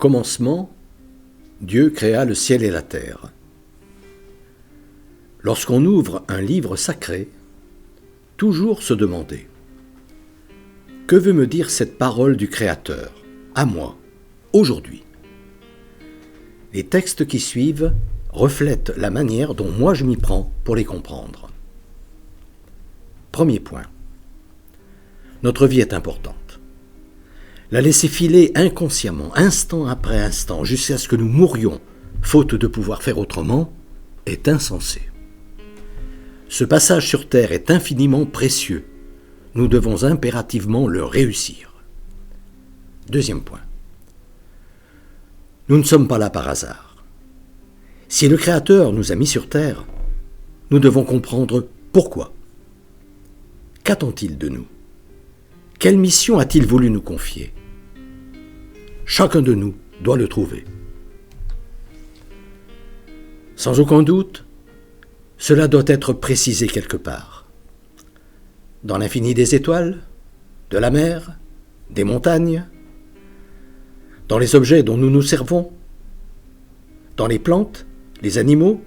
commencement, Dieu créa le ciel et la terre. Lorsqu'on ouvre un livre sacré, toujours se demander « Que veut me dire cette parole du Créateur, à moi, aujourd'hui ?» Les textes qui suivent reflètent la manière dont moi je m'y prends pour les comprendre. Premier point. Notre vie est importante. La laisser filer inconsciemment, instant après instant, jusqu'à ce que nous mourions, faute de pouvoir faire autrement, est insensé. Ce passage sur terre est infiniment précieux. Nous devons impérativement le réussir. Deuxième point. Nous ne sommes pas là par hasard. Si le Créateur nous a mis sur terre, nous devons comprendre pourquoi. Qu'attend-il de nous ? Quelle mission a-t-il voulu nous confier ? Chacun de nous doit le trouver. Sans aucun doute, cela doit être précisé quelque part. Dans l'infini des étoiles, de la mer, des montagnes, dans les objets dont nous nous servons, dans les plantes, les animaux,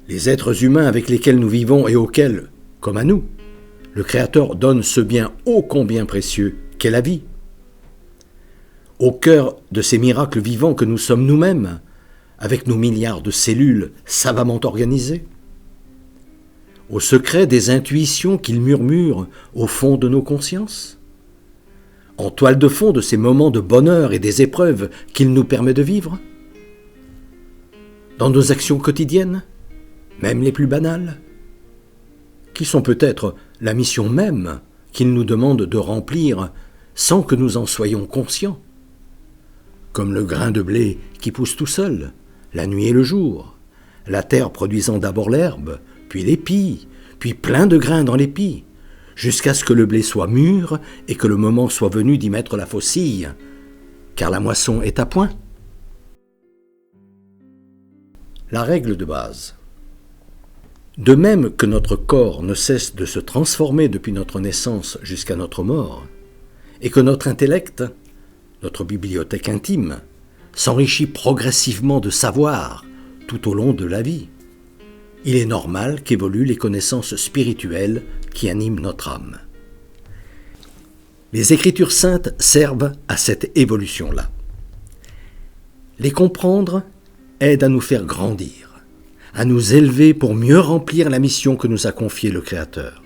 les êtres humains avec lesquels nous vivons et auxquels, comme à nous, le Créateur donne ce bien ô combien précieux qu'est la vie. Au cœur de ces miracles vivants que nous sommes nous-mêmes, avec nos milliards de cellules savamment organisées, au secret des intuitions qu'il murmure au fond de nos consciences, en toile de fond de ces moments de bonheur et des épreuves qu'il nous permet de vivre, dans nos actions quotidiennes, même les plus banales, qui sont peut-être la mission même qu'il nous demande de remplir sans que nous en soyons conscients, comme le grain de blé qui pousse tout seul, la nuit et le jour, la terre produisant d'abord l'herbe, puis l'épi, puis plein de grains dans l'épi, jusqu'à ce que le blé soit mûr et que le moment soit venu d'y mettre la faucille, car la moisson est à point. La règle de base. De même que notre corps ne cesse de se transformer depuis notre naissance jusqu'à notre mort, et que notre intellect, notre bibliothèque intime, s'enrichit progressivement de savoir tout au long de la vie, il est normal qu'évoluent les connaissances spirituelles qui animent notre âme. Les Écritures saintes servent à cette évolution-là. Les comprendre aide à nous faire grandir, à nous élever pour mieux remplir la mission que nous a confiée le Créateur,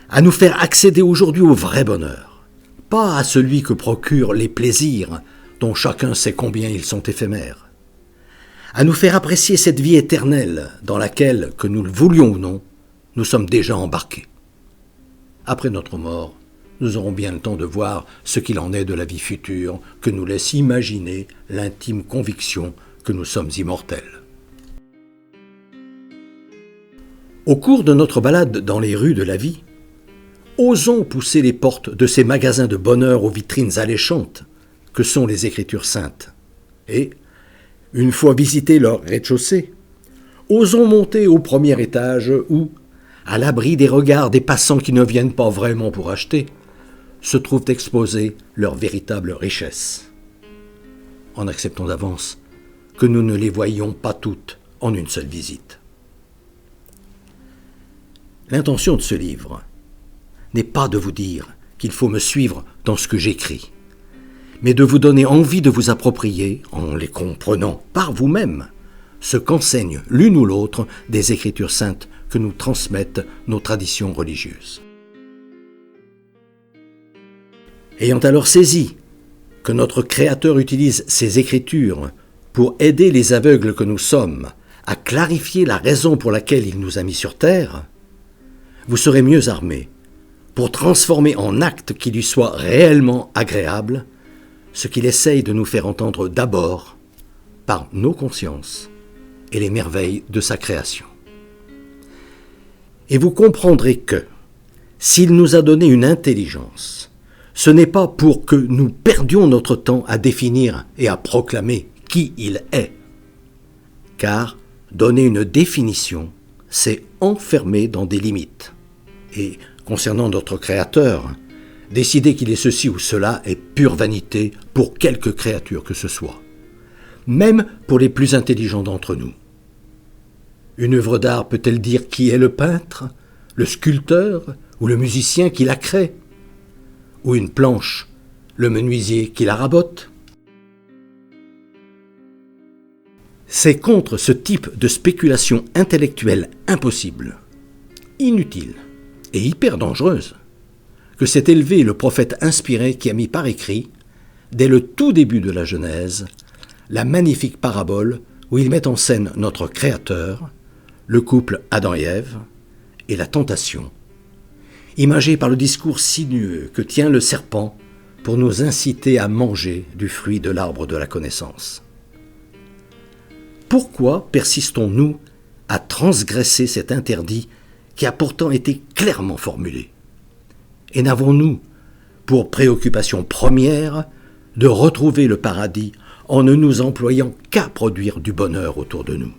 à nous faire accéder aujourd'hui au vrai bonheur, pas à celui que procurent les plaisirs dont chacun sait combien ils sont éphémères, à nous faire apprécier cette vie éternelle dans laquelle, que nous le voulions ou non, nous sommes déjà embarqués. Après notre mort, nous aurons bien le temps de voir ce qu'il en est de la vie future que nous laisse imaginer l'intime conviction que nous sommes immortels. Au cours de notre balade dans les rues de la vie, osons pousser les portes de ces magasins de bonheur aux vitrines alléchantes que sont les Écritures saintes. Et, une fois visité leur rez-de-chaussée, osons monter au premier étage où, à l'abri des regards des passants qui ne viennent pas vraiment pour acheter, se trouvent exposées leurs véritables richesses. En acceptant d'avance que nous ne les voyions pas toutes en une seule visite. L'intention de ce livre n'est pas de vous dire qu'il faut me suivre dans ce que j'écris, mais de vous donner envie de vous approprier, en les comprenant par vous-même, ce qu'enseignent l'une ou l'autre des Écritures saintes que nous transmettent nos traditions religieuses. Ayant alors saisi que notre Créateur utilise ces Écritures pour aider les aveugles que nous sommes à clarifier la raison pour laquelle il nous a mis sur terre, vous serez mieux armés pour transformer en actes qui lui soient réellement agréables ce qu'il essaye de nous faire entendre d'abord par nos consciences et les merveilles de sa création. Et vous comprendrez que, s'il nous a donné une intelligence, ce n'est pas pour que nous perdions notre temps à définir et à proclamer qui il est. Car donner une définition, c'est enfermer dans des limites. Et concernant notre Créateur, décider qu'il est ceci ou cela est pure vanité pour quelque créature que ce soit. même pour les plus intelligents d'entre nous. Une œuvre d'art peut-elle dire qui est le peintre, le sculpteur ou le musicien qui la crée? Ou une planche, le menuisier qui la rabote? C'est contre ce type de spéculation intellectuelle impossible, inutile et hyper dangereuse que s'est élevé le prophète inspiré qui a mis par écrit, dès le tout début de la Genèse, la magnifique parabole où il met en scène notre Créateur, le couple Adam et Ève, et la tentation, imagée par le discours sinueux que tient le serpent pour nous inciter à manger du fruit de l'arbre de la connaissance. Pourquoi persistons-nous à transgresser cet interdit qui a pourtant été clairement formulé? Et n'avons-nous pour préoccupation première de retrouver le paradis en ne nous employant qu'à produire du bonheur autour de nous?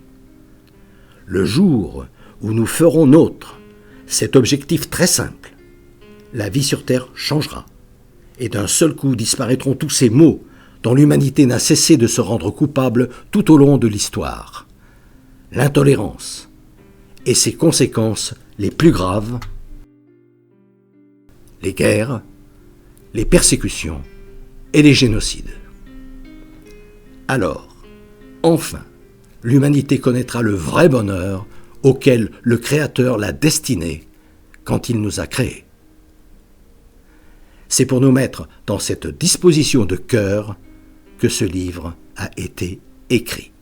Le jour où nous ferons nôtre cet objectif très simple, la vie sur Terre changera, et d'un seul coup disparaîtront tous ces maux dont l'humanité n'a cessé de se rendre coupable tout au long de l'histoire. L'intolérance et ses conséquences les plus graves, les guerres, les persécutions et les génocides. Alors, enfin, l'humanité connaîtra le vrai bonheur auquel le Créateur l'a destiné quand il nous a créés. C'est pour nous mettre dans cette disposition de cœur que ce livre a été écrit.